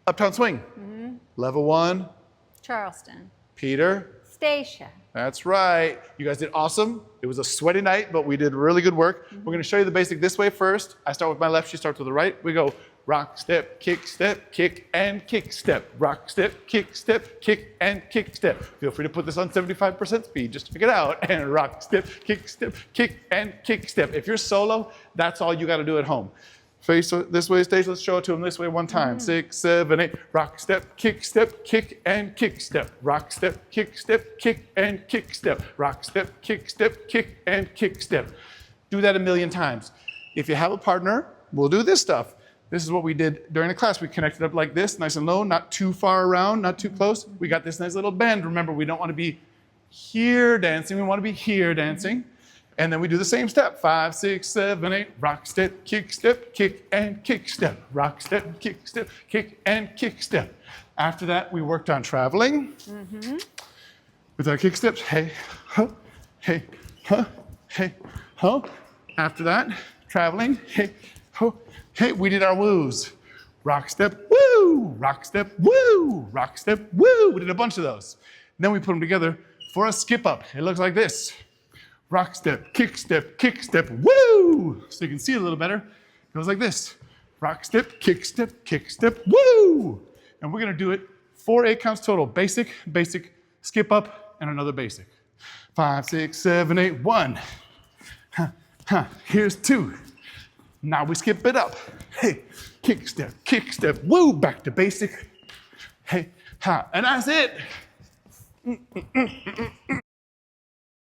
Uptown Swing. Level 1. Charleston. Peter. Stacia. That's right. You guys did awesome. It was a sweaty night, but we did really good work. We're going to show you the basic this way first. I start with my left, she starts with the right. We go rock, step, kick, and kick, step. Rock, step, kick, and kick, step. Feel free to put this on 75% speed just to figure it out. And rock, step, kick, and kick, step. If you're solo, that's all you got to do at home. Face this way, stage. Let's show it to them this way one time. 6, 7, 8. Rock, step, kick, and kick, step. Rock, step, kick, and kick, step. Rock, step, kick, and kick, step. Do that a million times. If you have a partner, we'll do this stuff. This is what we did during the class. We connected up like this, nice and low, not too far around, not too close. We got this nice little bend. Remember, we don't want to be here dancing. We want to be here dancing. And then we do the same step. 5, 6, 7, 8. Rock, step, kick, and kick, step. Rock, step, kick, and kick, step. After that, we worked on traveling with our kick steps. Hey, huh, hey, huh, hey, huh. After that, traveling. Hey, huh, hey. We did our woos. Rock, step, woo. Rock, step, woo. Rock, step, woo. We did a bunch of those. And then we put them together for a skip up. It looks like this. Rock, step, kick, step, woo! So you can see it a little better. It goes like this. Rock, step, kick, step, woo! And we're gonna do it 4 8 counts total. Basic, skip up, and another basic. 5, 6, 7, 8, 1. Here's 2. Now we skip it up. Hey, kick, step, woo! Back to basic. Hey, ha, and that's it.